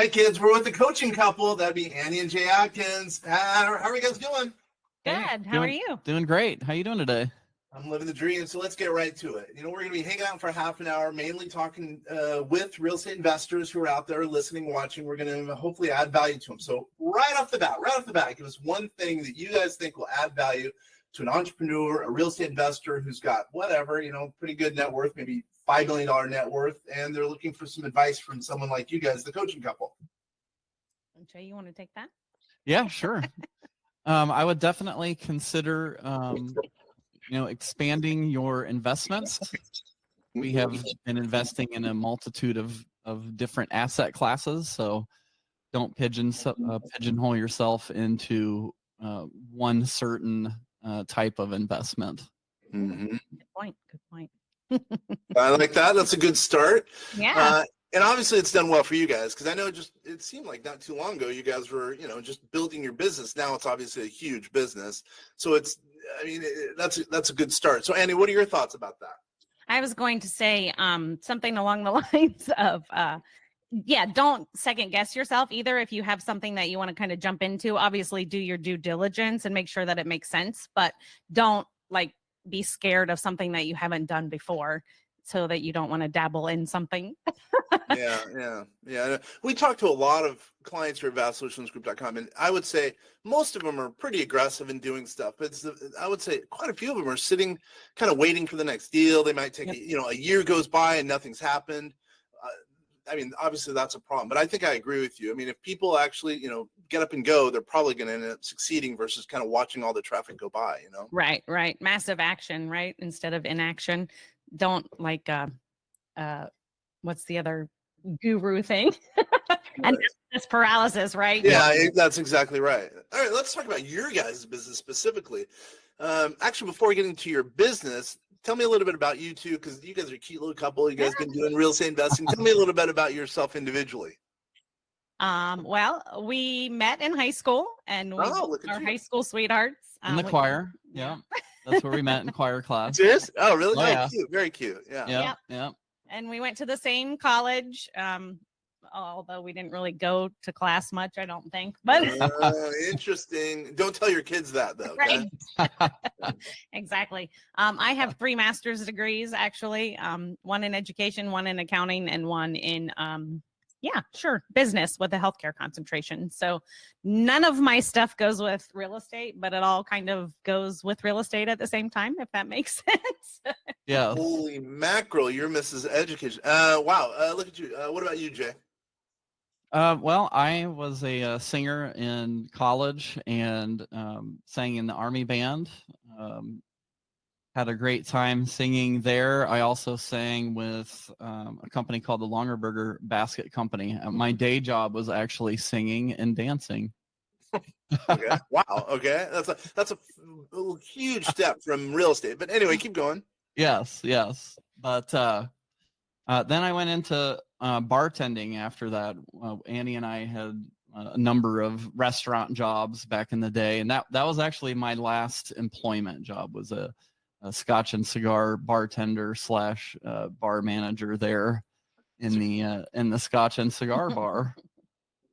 Hey kids, we're with the coaching couple. That'd be Annie and Jay Atkins. How are you guys doing? Good. How are you? Doing great. How you doing today? I'm living the dream. So let's get right to it. We're going to be hanging out for half an hour, mainly talking with real estate investors who are out there listening, watching. We're going to hopefully add value to them. So right off the bat, give us one thing that you guys think will add value to an entrepreneur, a real estate investor who's got whatever, pretty good net worth, maybe $5 million net worth, and they're looking for some advice from someone like you guys, the coaching couple. Jay, you want to take that? Yeah, sure. I would definitely consider, expanding your investments. We have been investing in a multitude of different asset classes, so don't pigeonhole yourself into one certain type of investment. Mm-hmm. Good point. I like that. That's a good start. Yeah. And obviously it's done well for you guys, because I know it seemed like not too long ago you guys were, just building your business. Now it's obviously a huge business. So that's a good start. So Annie, what are your thoughts about that? I was going to say something along the lines of, don't second guess yourself either. If you have something that you want to kind of jump into, obviously do your due diligence and make sure that it makes sense, but don't be scared of something that you haven't done before, so that you don't want to dabble in something. Yeah. We talked to a lot of clients here at vastsolutionsgroup.com, and I would say most of them are pretty aggressive in doing stuff. But I would say quite a few of them are sitting kind of waiting for the next deal. They might take, a year goes by and nothing's happened. Obviously that's a problem, but I think I agree with you. If people actually, get up and go, they're probably going to end up succeeding versus kind of watching all the traffic go by, Right. Massive action, right? Instead of inaction. Don't what's the other guru thing? And that's paralysis, right? Yeah, that's exactly right. All right, let's talk about your guys' business specifically. Actually, before we get into your business, tell me a little bit about you two, because you guys are a cute little couple. You guys been doing real estate investing. Tell me a little bit about yourself individually. Well, we met in high school, and we were high school sweethearts. In the choir. Yeah. That's where we met in choir class. Serious? Oh, really? Oh, yeah. Cute. Very cute. Yeah. Yeah. And we went to the same college, although we didn't really go to class much, I don't think. But interesting. Don't tell your kids that, though. Right. Okay? Exactly. I have 3 master's degrees, actually. One in education, one in accounting, and one in business with a healthcare concentration. So none of my stuff goes with real estate, but it all kind of goes with real estate at the same time, if that makes sense. Yeah. Holy mackerel, you're Mrs. Education. Wow. Look at you. What about you, Jay? Well, I was a singer in college and sang in the Army band. Had a great time singing there. I also sang with a company called the Longerberger Basket Company. My day job was actually singing and dancing. Okay. Wow. Okay. That's a huge step from real estate. But anyway, keep going. Yes. But then I went into bartending after that. Annie and I had a number of restaurant jobs back in the day, and that was actually my last employment job. Was a Scotch and cigar bartender / bar manager there in the Scotch and cigar bar.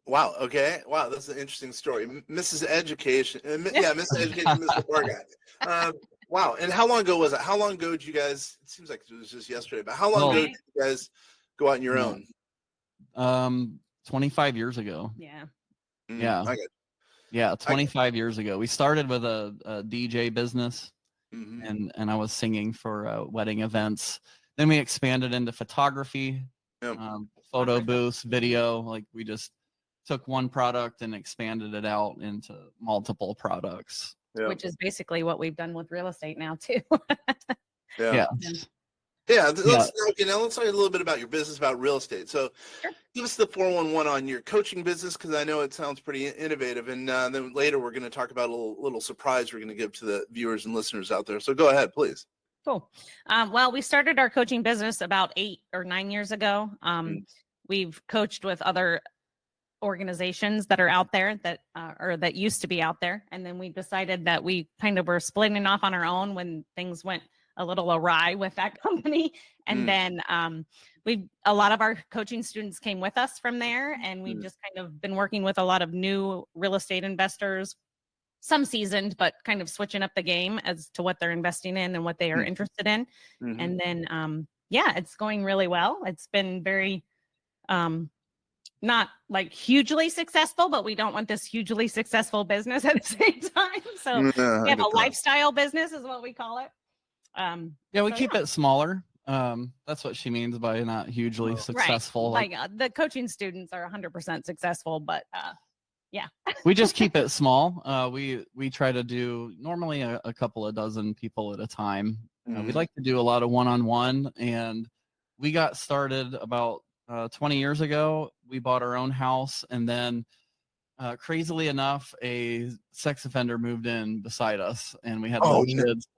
Wow. Okay. Wow. That's an interesting story. Mrs. Education. Mrs. Education, Mr. Bar Guy. Wow. And how long ago was it? How long ago did you guys, it seems like it was just yesterday, but how long ago did you guys go out on your own? 25 years ago. Yeah. Yeah. 25 years ago. We started with a DJ business. Mm-hmm. And I was singing for wedding events. Then we expanded into photography, photo booths, video. We just took one product and expanded it out into multiple products. Which is basically what we've done with real estate now too. Let's talk a little bit about your business, about real estate. So give us the 411 on your coaching business, because I know it sounds pretty innovative. And then later we're going to talk about a little surprise we're going to give to the viewers and listeners out there. So go ahead, please. Cool. Well, we started our coaching business about 8 or 9 years ago. We've coached with other organizations that are out there that used to be out there. And then we decided that we kind of were splitting off on our own when things went a little awry with that company. And then a lot of our coaching students came with us from there, and we've just kind of been working with a lot of new real estate investors, some seasoned, but kind of switching up the game as to what they're investing in and what they are interested in. And then, it's going really well. It's been very, not like hugely successful, but we don't want this hugely successful business at the same time. So we have a lifestyle business is what we call it. We keep it smaller. That's what she means by not hugely successful. Right. Like the coaching students are 100% successful, but we just keep it small. We try to do normally a couple of dozen people at a time. We'd like to do a lot of one-on-one, and we got started about 20 years ago. We bought our own house, and then crazily enough, a sex offender moved in beside us, and we had kids.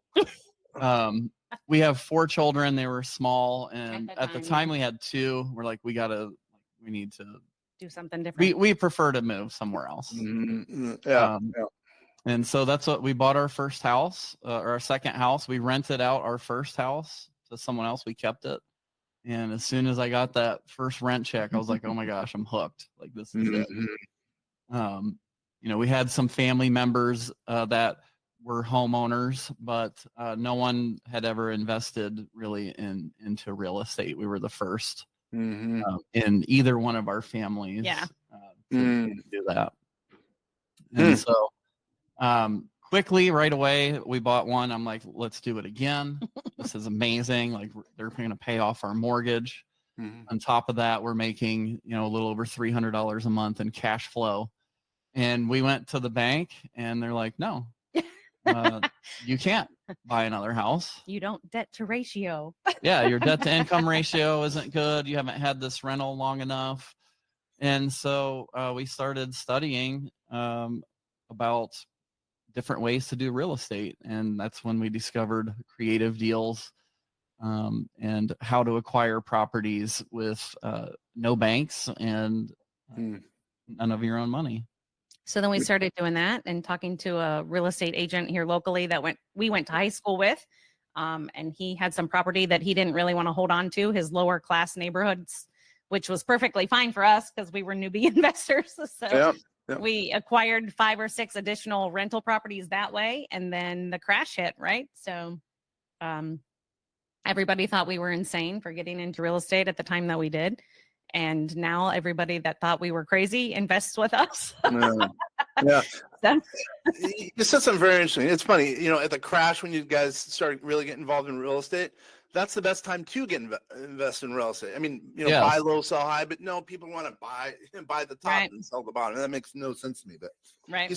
We have 4 children. They were small, and at the time we had 2. We're like, we need to do something different. We prefer to move somewhere else. And so that's what we bought our first house, or our second house. We rented out our first house to someone else. We kept it. And as soon as I got that first rent check, I was like, oh my gosh, I'm hooked. Like, this is it. We had some family members that were homeowners, but no one had ever invested really into real estate. We were the first in either one of our families to do that. And so quickly, right away, we bought one. I'm like, let's do it again. This is amazing. Like, they're going to pay off our mortgage. On top of that, we're making, a little over $300 a month in cash flow. And we went to the bank, and they're like, no, you can't buy another house. You don't debt to ratio. Yeah, your debt to income ratio isn't good. You haven't had this rental long enough. And so we started studying about different ways to do real estate. And that's when we discovered creative deals and how to acquire properties with no banks and none of your own money. So then we started doing that and talking to a real estate agent here locally that we went to high school with. And he had some property that he didn't really want to hold on to, his lower class neighborhoods, which was perfectly fine for us because we were newbie investors. So we acquired 5 or 6 additional rental properties that way. And then the crash hit, right? So everybody thought we were insane for getting into real estate at the time that we did. And now everybody that thought we were crazy invests with us. You said something very interesting. It's funny, at the crash, when you guys started really getting involved in real estate, that's the best time to get invest in real estate. I mean, buy low, sell high, but no, people want to buy the top and sell the bottom. And that makes no sense to me. But you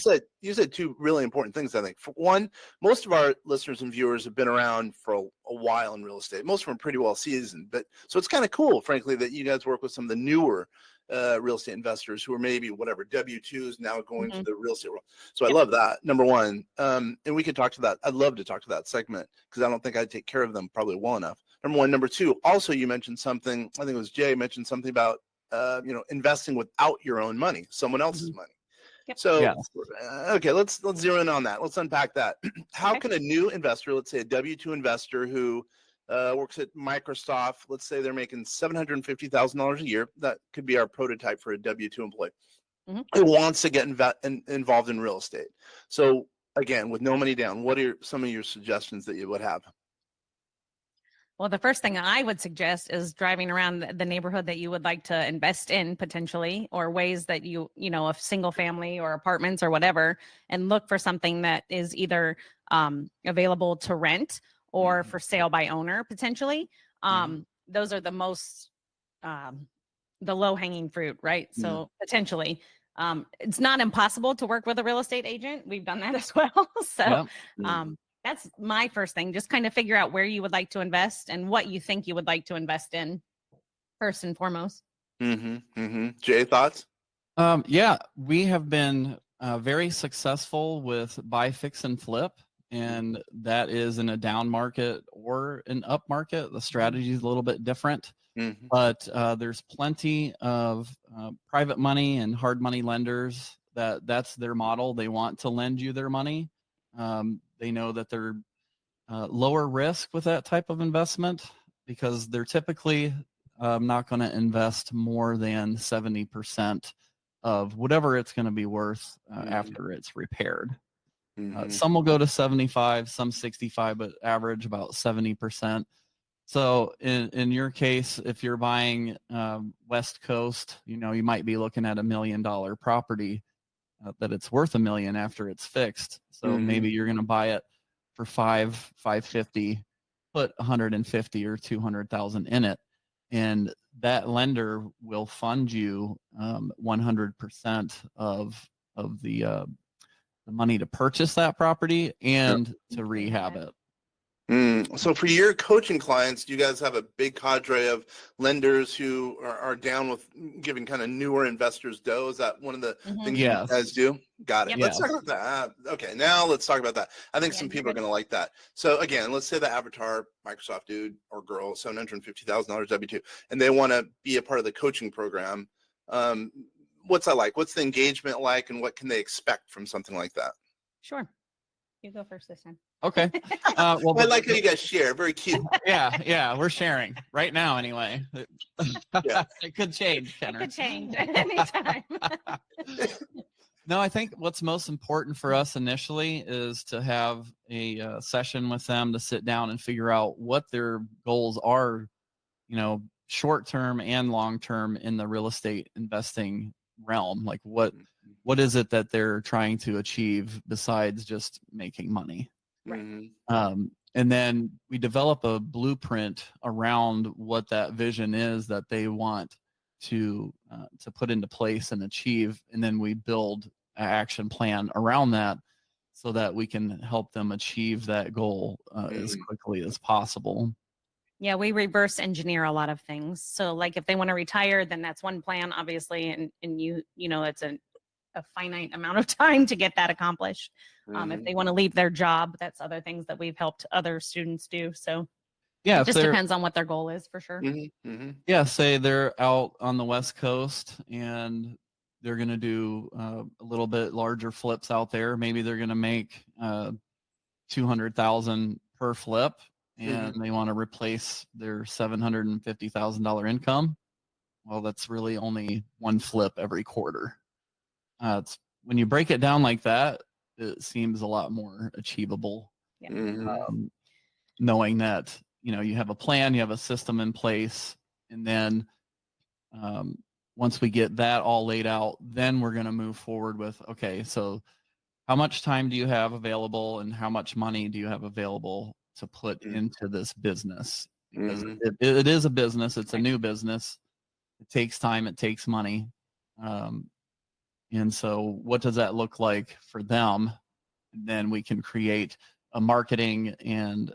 said 2 really important things, I think. For one, most of our listeners and viewers have been around for a while in real estate. Most of them are pretty well seasoned. But so it's kind of cool, frankly, that you guys work with some of the newer real estate investors who are maybe W-2s now going to the real estate world. So I love that, number one. And we could talk to that. I'd love to talk to that segment because I don't think I'd take care of them probably well enough. Number one. Number two, also you mentioned something, I think it was Jay mentioned something about, investing without your own money, someone else's money. So, okay, let's zero in on that. Let's unpack that. How can a new investor, let's say a W-2 investor who works at Microsoft, let's say they're making $750,000 a year. That could be our prototype for a W-2 employee who wants to get involved in real estate. So again, with no money down, what are some of your suggestions that you would have? Well, the first thing I would suggest is driving around the neighborhood that you would like to invest in potentially, or ways that you a single family or apartments or whatever, and look for something that is either available to rent or for sale by owner potentially. Those are the most, the low hanging fruit, right? So potentially, it's not impossible to work with a real estate agent. We've done that as well. So that's my first thing. Just kind of figure out where you would like to invest and what you think you would like to invest in first and foremost. Jay, thoughts? We have been very successful with buy, fix, and flip. And that is in a down market or an up market. The strategy is a little bit different, but there's plenty of private money and hard money lenders that's their model. They want to lend you their money. They know that they're lower risk with that type of investment because they're typically not going to invest more than 70% of whatever it's going to be worth after it's repaired. Some will go to 75, some 65, but average about 70%. So in your case, if you're buying West Coast, you might be looking at $1 million property that it's worth $1 million after it's fixed. So maybe you're going to buy it for $550, put 150 or 200,000 in it, and that lender will fund you 100% of the money to purchase that property and to rehab it. So for your coaching clients, do you guys have a big cadre of lenders who are down with giving kind of newer investors dough? Is that one of the things you guys do? Got it. Yep. Let's talk about that. Okay, now let's talk about that. I think some people are going to like that. So again, let's say the avatar Microsoft dude or girl, $750,000 W-2, and they want to be a part of the coaching program. What's that like? What's the engagement like, and what can they expect from something like that? Sure. You go first this time. Okay. Well, I like how you guys share. Very cute. Yeah, we're sharing right now anyway. It could change, Kenner. It could change anytime. No, I think what's most important for us initially is to have a session with them to sit down and figure out what their goals are, short term and long term in the real estate investing realm. Like what is it that they're trying to achieve besides just making money? Right. And then we develop a blueprint around what that vision is that they want to put into place and achieve. And then we build an action plan around that so that we can help them achieve that goal as quickly as possible. Yeah, we reverse engineer a lot of things. So like if they want to retire, then that's one plan, obviously. And it's a finite amount of time to get that accomplished. If they want to leave their job, that's other things that we've helped other students do. So it just depends on what their goal is for sure. Yeah, say they're out on the West Coast and they're going to do a little bit larger flips out there. Maybe they're going to make $200,000 per flip, and they want to replace their $750,000 income. Well, that's really only one flip every quarter. It's when you break it down like that, it seems a lot more achievable. Knowing that you have a plan, you have a system in place, and then once we get that all laid out, then we're going to move forward with, okay, so how much time do you have available and how much money do you have available to put into this business? Because it is a business. It's a new business. It takes time. It takes money. And so what does that look like for them? And then we can create a marketing and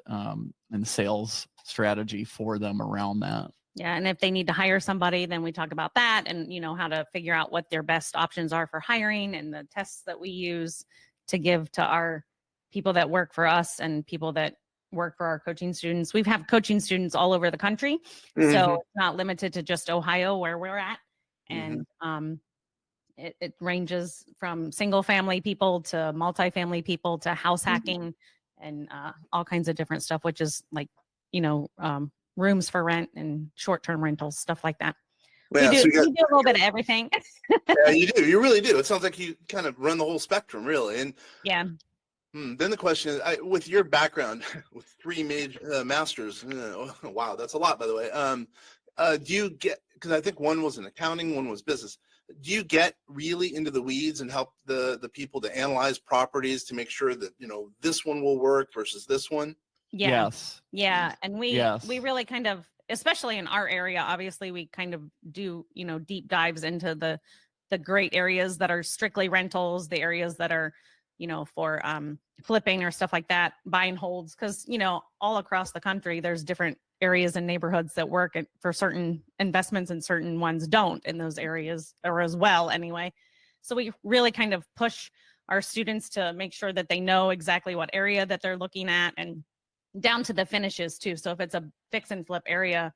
sales strategy for them around that. Yeah. And if they need to hire somebody, then we talk about that and, how to figure out what their best options are for hiring and the tests that we use to give to our people that work for us and people that work for our coaching students. We have coaching students all over the country. So it's not limited to just Ohio where we're at. And it ranges from single family people to multifamily people to house hacking and all kinds of different stuff, which is like, rooms for rent and short-term rentals, stuff like that. Yeah, we do a little bit of everything. Yeah, you do. You really do. It sounds like you kind of run the whole spectrum, really. And yeah. Then the question is, with your background, with 3 major masters, wow, that's a lot, by the way. Do you get, because I think one was in accounting, one was business. Do you get really into the weeds and help the people to analyze properties to make sure that, this one will work versus this one? Yeah. Yes. Yeah. And we really kind of, especially in our area, obviously we kind of do, deep dives into the great areas that are strictly rentals, the areas that are, for flipping or stuff like that, buy and holds. Cause all across the country, there's different areas and neighborhoods that work for certain investments and certain ones don't in those areas or as well anyway. So we really kind of push our students to make sure that they know exactly what area that they're looking at and down to the finishes too. So if it's a fix and flip area,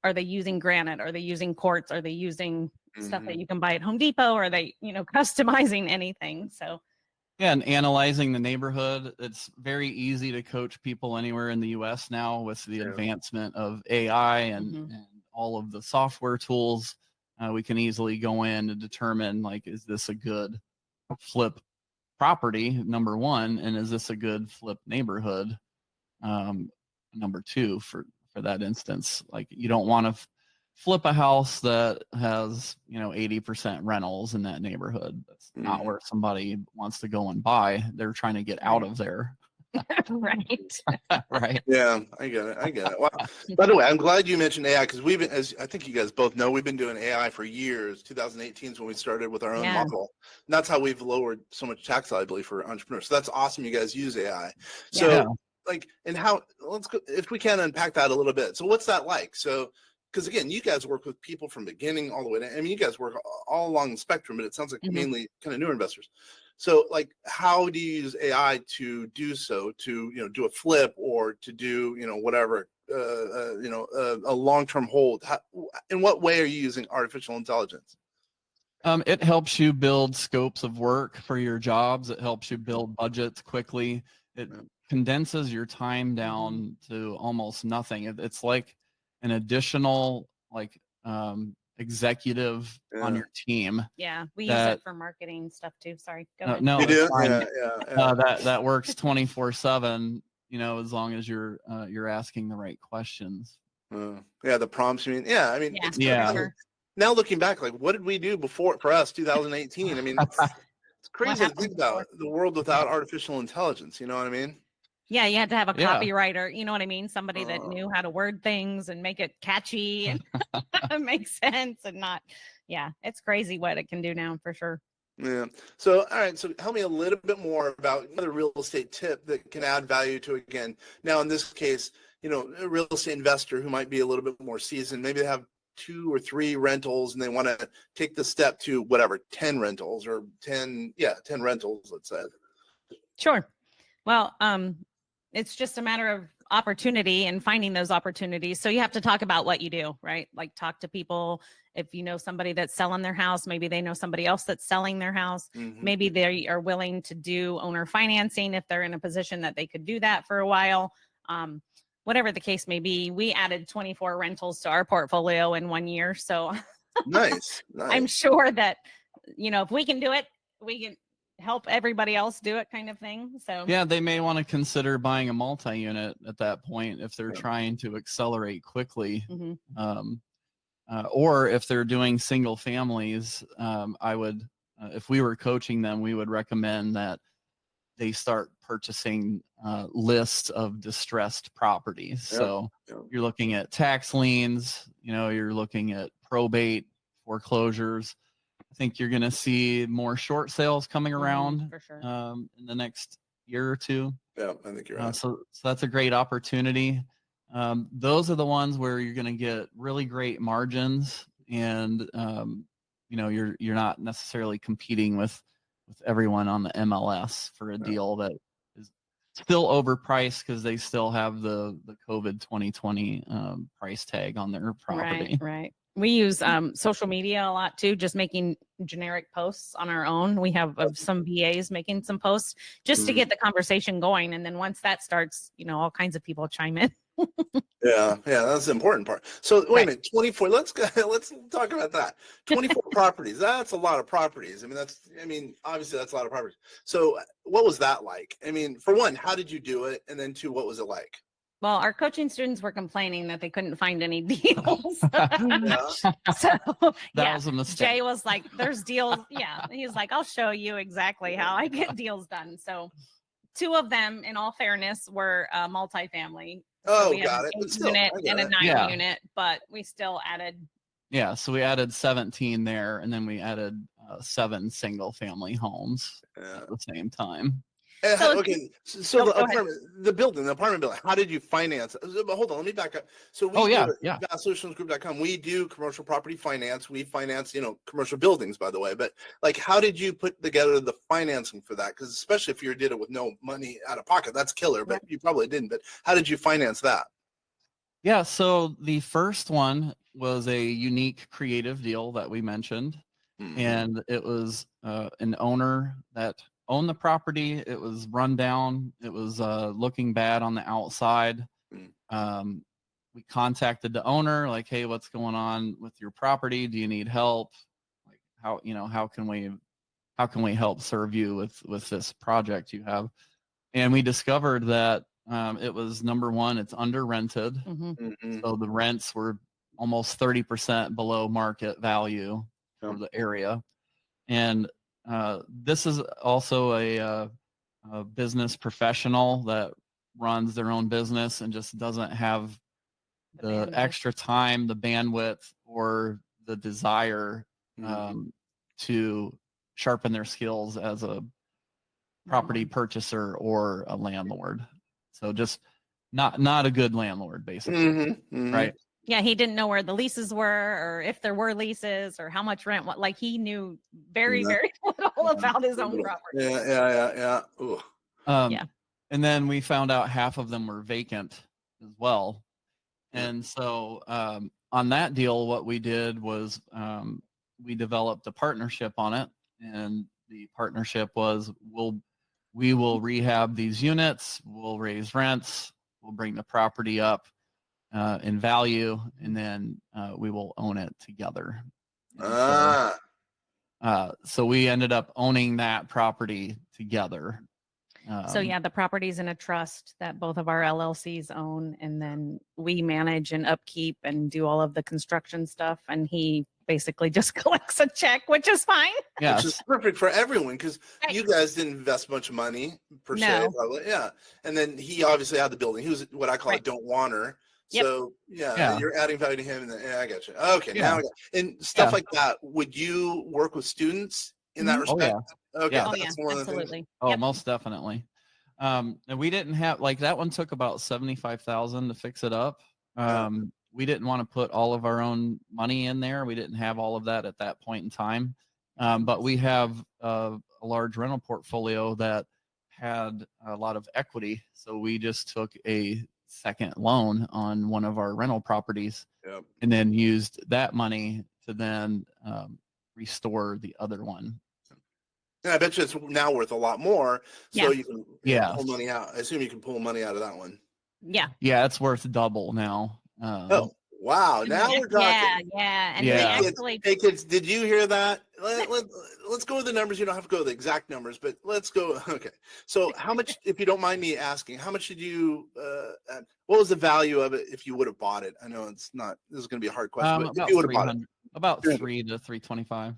are they using granite? Are they using quartz? Are they using stuff that you can buy at Home Depot? Or are they, customizing anything? So Yeah, and analyzing the neighborhood. It's very easy to coach people anywhere in the US now with the advancement of AI and all of the software tools. We can easily go in and determine, like, is this a good flip property, number one, and is this a good flip neighborhood, number two, for that instance. Like, you don't want to flip a house that has 80% rentals in that neighborhood. That's not where somebody wants to go and buy. They're trying to get out of there. Right. Right. Yeah, I get it. Wow. By the way, I'm glad you mentioned AI, because we've been, as I think you guys both know, we've been doing AI for years. 2018 is when we started with our own model. And that's how we've lowered so much tax liability for entrepreneurs. So that's awesome. You guys use AI. So like, and how, let's go, if we can unpack that a little bit. So what's that like? So, because again, you guys work with people from beginning all the way to, I mean, you guys work all along the spectrum, but it sounds like mainly kind of newer investors. So, like, how do you use AI to do so, to, do a flip, or to do, whatever, a long-term hold? In what way are you using artificial intelligence? It helps you build scopes of work for your jobs. It helps you build budgets quickly. It condenses your time down to almost nothing. It's like an additional, like, executive on your team. Yeah, we use it for marketing stuff too. Sorry, go ahead. No, you do? that works 24/7. As long as you're asking the right questions. The prompts. I mean, now looking back, like, what did we do before, for us, 2018? I mean, it's crazy to think about the world without artificial intelligence. You know what I mean? Yeah, you had to have a copywriter, you know what I mean? Somebody that knew how to word things and make it catchy and make sense, and not, it's crazy what it can do now, for sure. Yeah. So, all right. So help me a little bit more about another real estate tip that can add value to, again, now in this case, a real estate investor who might be a little bit more seasoned, maybe they have 2 or 3 rentals and they want to take the step to whatever, 10 rentals or 10 rentals, let's say. Sure. Well, it's just a matter of opportunity and finding those opportunities. So you have to talk about what you do, right? Like, talk to people. If you know somebody that's selling their house, maybe they know somebody else that's selling their house. Maybe they are willing to do owner financing if they're in a position that they could do that for a while. Whatever the case may be, we added 24 rentals to our portfolio in 1 year. So nice. I'm sure that, if we can do it, we can help everybody else do it, kind of thing. So yeah, they may want to consider buying a multi-unit at that point if they're trying to accelerate quickly. Or if they're doing single families, I would, if we were coaching them, we would recommend that they start purchasing lists of distressed properties. So you're looking at tax liens, you're looking at probate, foreclosures. I think you're going to see more short sales coming around for sure. In the next year or two. Yeah, I think you're right. So that's a great opportunity. Those are the ones where you're going to get really great margins, and you're not necessarily competing with everyone on the MLS for a deal that is still overpriced because they still have the COVID 2020 price tag on their property. Right. We use social media a lot too, just making generic posts on our own. We have some VAs making some posts just to get the conversation going. And then once that starts, all kinds of people chime in. Yeah, that's the important part. So wait a minute, 24. Let's talk about that. 24 properties. That's a lot of properties. Obviously that's a lot of properties. So what was that like? For one, how did you do it? And then 2, what was it like? Well, our coaching students were complaining that they couldn't find any deals. So that was a mistake. Jay was like, there's deals. Yeah. He's like, I'll show you exactly how I get deals done. So 2 of them, in all fairness, were multifamily. So we got had it. an 8 unit and a 9 unit, but we still added. Yeah. So we added 17 there, and then we added 7 single family homes at the same time. So the apartment building, how did you finance? Hold on, let me back up. So we solutionsgroup.com, we do commercial property finance. We finance, commercial buildings, by the way. But like, how did you put together the financing for that? Because especially if you did it with no money out of pocket, that's killer. But you probably didn't. But how did you finance that? Yeah, so the first one was a unique creative deal that we mentioned. And it was an owner that owned the property. It was run down. It was looking bad on the outside. We contacted the owner, like, hey, what's going on with your property? Do you need help? Like, how can we help serve you with this project you have? And we discovered that it was, number one, it's under rented. So the rents were almost 30% below market value for the area. And this is also a business professional that runs their own business and just doesn't have the extra time, the bandwidth, or the desire to sharpen their skills as a property purchaser or a landlord. So just not a good landlord, basically. Right? Yeah, he didn't know where the leases were, or if there were leases, or how much rent. What, like, he knew very little about his own property. Yeah. Ooh. And then we found out half of them were vacant as well. And so on that deal, what we did was we developed a partnership on it. And the partnership was, we will rehab these units, we'll raise rents, we'll bring the property up in value, and then we will own it together. So we ended up owning that property together. So yeah, the property's in a trust that both of our LLCs own, and then we manage and upkeep and do all of the construction stuff, and he basically just collects a check, which is fine. Yes. Which is perfect for everyone, because you guys didn't invest much money per se. Yeah. And then he obviously had the building. He was what I call a don't wanter. So you're adding value to him, and then I got you. Okay, now I got and stuff like that. Would you work with students in that respect? Okay, that's one of the things. Most definitely. And we didn't have, like, that one took about $75,000 to fix it up. We didn't want to put all of our own money in there. We didn't have all of that at that point in time. But we have a large rental portfolio that had a lot of equity. So we just took a second loan on one of our rental properties and then used that money to then restore the other one. And I bet you it's now worth a lot more. So you can pull money out. I assume you can pull money out of that one. Yeah, it's worth double now. Wow. Now we're talking. And hey kids, did you hear that? Let's go with the numbers. You don't have to go with the exact numbers, but let's go. Okay. So how much, if you don't mind me asking, how much did you, what was the value of it if you would have bought it? I know it's not, this is going to be a hard question, but if you would have bought it. About 3 to 325.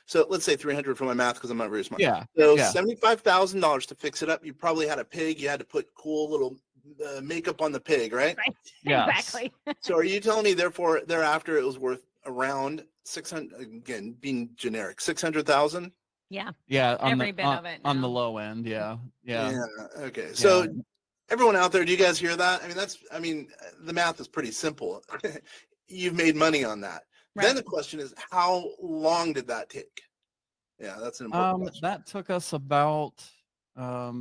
So let's say 300 for my math, because I'm not very smart. Yeah. So $75,000 to fix it up. You probably had a pig. You had to put cool little makeup on the pig, right? Yes. Exactly. So are you telling me, therefore, thereafter, it was worth around 600? Again, being generic, 600,000. Yeah. Every bit of it on the low end. Yeah. Okay. So everyone out there, do you guys hear that? I mean, the math is pretty simple. You've made money on that. Right. Then the question is, how long did that take? Yeah, that's an important question. That took us about 4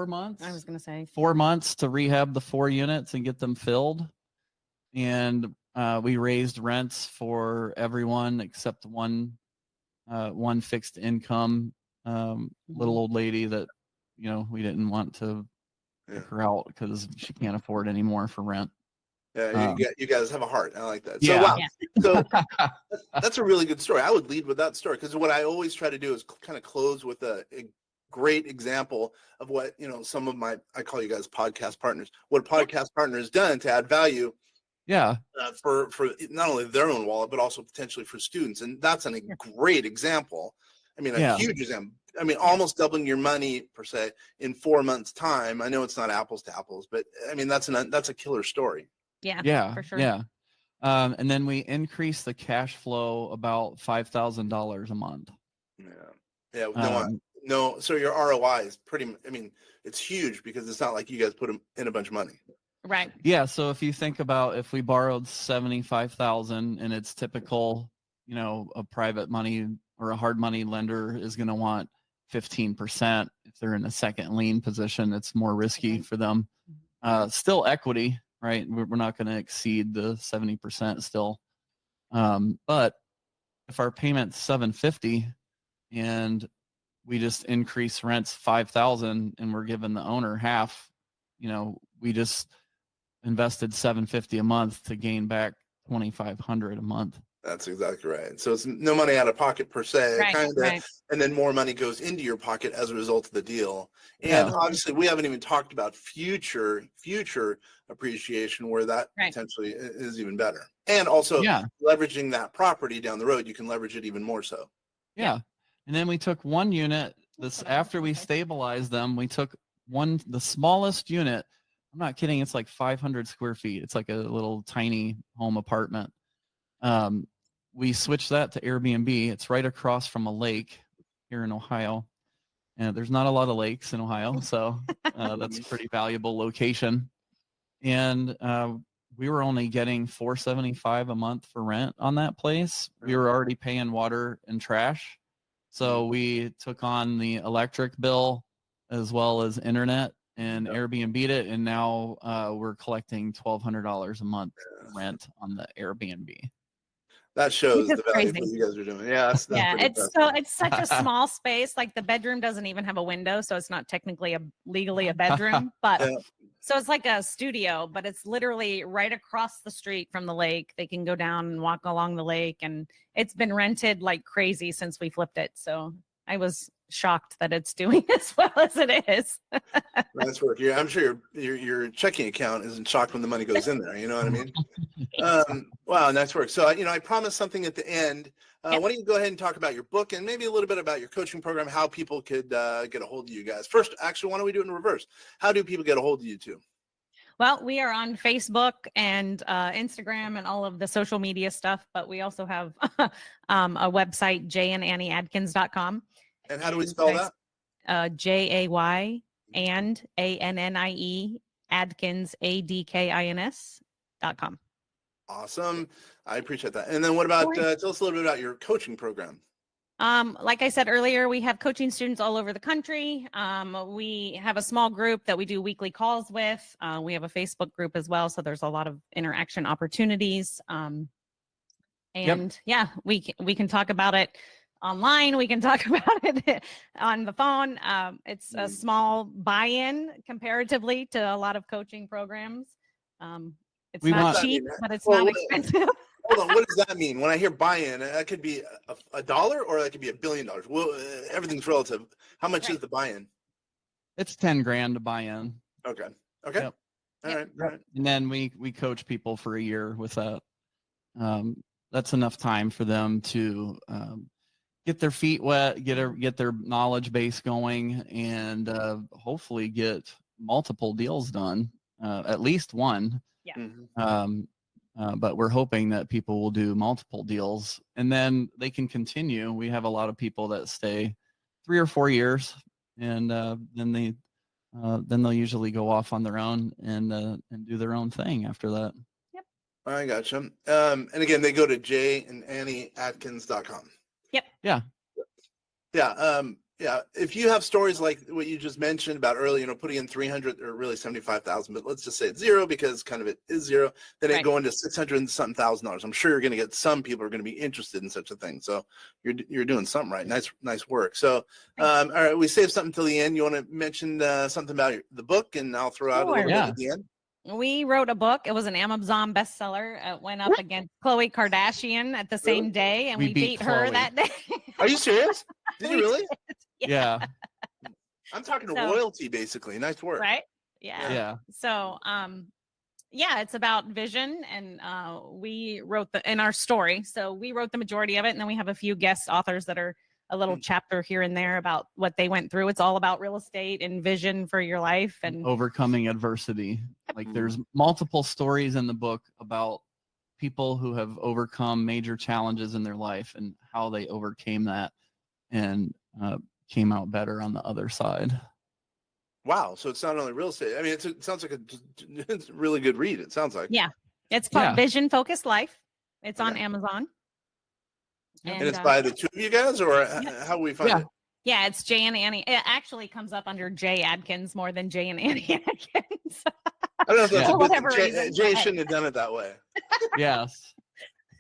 months. I was going to say 4 months to rehab the 4 units and get them filled. And we raised rents for everyone except one fixed income little old lady that, we didn't want to kick her out because she can't afford any more for rent. Yeah, you guys have a heart. I like that. So, wow. So that's a really good story. I would lead with that story, because what I always try to do is kind of close with a great example of what, some of my, I call you guys podcast partners, what a podcast partner has done to add value. For not only their own wallet, but also potentially for students. And that's a great example. A huge example. Almost doubling your money per se in 4 months time. I know it's not apples to apples, but that's a killer story. Yeah, for sure. Yeah. And then we increased the cash flow about $5,000 a month. No. So your ROI is pretty, it's huge, because it's not like you guys put in a bunch of money. Right. Yeah. So if you think about, if we borrowed $75,000 and it's typical, a private money or a hard money lender is going to want 15%. If they're in a second lien position, it's more risky for them. Still equity, right? We're not going to exceed the 70% still. But if our payment's $750 and we just increase rents 5,000 and we're giving the owner half. We just invested $750 a month to gain back $2,500 a month. That's exactly right. So it's no money out of pocket per se, Right. and then more money goes into your pocket as a result of the deal. And Yeah. obviously, we haven't even talked about future appreciation where that potentially is even better. And also leveraging that property down the road, you can leverage it even more so. Yeah. And then we took one unit. After we stabilized them, we took the smallest unit. I'm not kidding. It's like 500 square feet. It's like a little tiny home apartment. We switched that to Airbnb. It's right across from a lake here in Ohio. And there's not a lot of lakes in Ohio, so that's a pretty valuable location. And we were only getting $475 a month for rent on that place. We were already paying water and trash. So we took on the electric bill as well as internet and Airbnb'd it. And now we're collecting $1,200 a month rent on the Airbnb. That shows the value of what you guys are doing. Yeah, that's it's such a small space. Like the bedroom doesn't even have a window, so it's not technically legally a bedroom. But so it's like a studio, but it's literally right across the street from the lake. They can go down and walk along the lake, and it's been rented like crazy since we flipped it. So I was shocked that it's doing as well as it is. Nice work. I'm sure your checking account isn't shocked when the money goes in there. You know what I mean? Wow, nice work. So I promised something at the end. Why don't you go ahead and talk about your book and maybe a little bit about your coaching program, how people could get a hold of you guys. First, actually, why don't we do it in reverse? How do people get a hold of you two? Well, we are on Facebook and Instagram and all of the social media stuff, but we also have a website, jayandannieadkins.com. And how do we spell that? JAY and ANNIE Adkins ADKINS.com. Awesome. I appreciate that. And then what about, tell us a little bit about your coaching program. Like I said earlier, we have coaching students all over the country. We have a small group that we do weekly calls with. We have a Facebook group as well. So there's a lot of interaction opportunities. We can talk about it online. We can talk about it on the phone. It's a small buy-in comparatively to a lot of coaching programs. It's not cheap, but it's not expensive. Hold on, what does that mean? When I hear buy-in, that could be $1 or that could be $1 billion. Well, everything's relative. How much is the buy-in? It's $10,000 to buy in. Okay. Yep. All right. And then we coach people for a year with that. That's enough time for them to get their feet wet, get their knowledge base going, and hopefully get multiple deals done, at least one. Yeah. But we're hoping that people will do multiple deals, and then they can continue. We have a lot of people that stay 3 or 4 years, and then they'll usually go off on their own and do their own thing after that. Yep. I gotcha. And again, they go to jayandannieadkins.com. Yep. Yeah. Yeah. If you have stories like what you just mentioned about earlier, putting in 300 or really 75,000, but let's just say it's zero because kind of it is zero, then it going to 600 and something $1,000. I'm sure you're going to get some people are going to be interested in such a thing. So you're doing something right. Nice work. So, all right, we saved something till the end. You want to mention something about the book, and I'll throw out a little bit at the end. We wrote a book. It was an Amazon bestseller. It went up against Khloe Kardashian at the same day, and we beat her that day. Are you serious? Did you really? Yeah. I'm talking to royalty, basically. Nice work. Right? Yeah. So, it's about vision, and we wrote in our story. So we wrote the majority of it, and then we have a few guest authors that are a little chapter here and there about what they went through. It's all about real estate and vision for your life and overcoming adversity. Like there's multiple stories in the book about people who have overcome major challenges in their life and how they overcame that and came out better on the other side. Wow. So it's not only real estate. I mean, it sounds like it's a really good read. It sounds like. Yeah. It's called Vision Focused Life. It's on Amazon. And it's by the two of you guys, or how we find it? Yeah, it's Jay and Annie. It actually comes up under Jay Adkins more than Jay and Annie Adkins. I don't know if that's a good thing. Jay shouldn't have done it that way. Yes.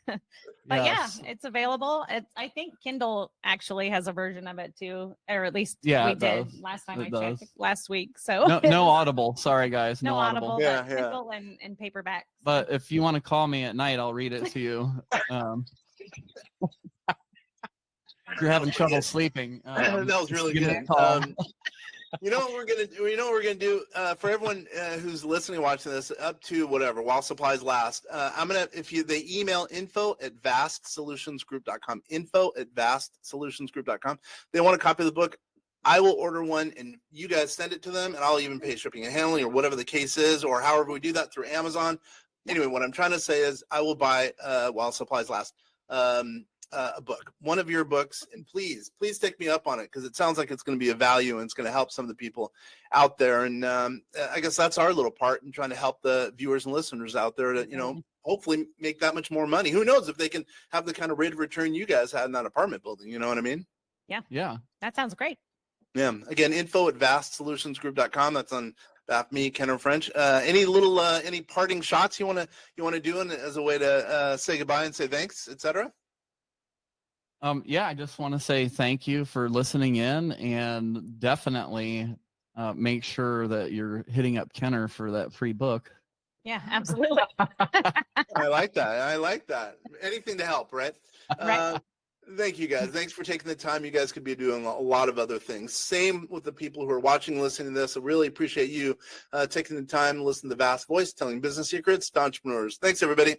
But Yes. yeah, it's available. I think Kindle actually has a version of it too, or at least Yeah, we it did does. last time It I checked does. last week. So No Audible. Sorry, guys. no No Audible. Audible, Yeah, but yeah. Kindle and paperback. So. But if you want to call me at night, I'll read it to you. If you're having trouble sleeping, That was really give me a good. call. You know what we're gonna do? You know what we're gonna do for everyone who's listening, watching this, up to whatever while supplies last. I'm gonna they email info@vastsolutionsgroup.com, info@vastsolutionsgroup.com. They want a copy of the book. I will order one, and you guys send it to them, and I'll even pay shipping and handling or whatever the case is, or however we do that through Amazon. Anyway, what I'm trying to say is I will buy while supplies last. A book, one of your books, and please take me up on it, because it sounds like it's going to be a value and it's going to help some of the people out there. And I guess that's our little part in trying to help the viewers and listeners out there to, hopefully make that much more money. Who knows if they can have the kind of rate of return you guys had in that apartment building, you know what I mean? Yeah. That sounds great. Yeah. Again, info@vastsolutionsgroup.com. That's on me, Ken French. Any parting shots you want to do as a way to say goodbye and say thanks, etc.? Yeah, I just want to say thank you for listening in, and definitely make sure that you're hitting up Kenner for that free book. Yeah, absolutely. I like that. Anything to help, right? Right. Thank you, guys. Thanks for taking the time. You guys could be doing a lot of other things. Same with the people who are watching and listening to this. I really appreciate you taking the time to listen to the Vast Voice, telling business secrets to entrepreneurs. Thanks, everybody.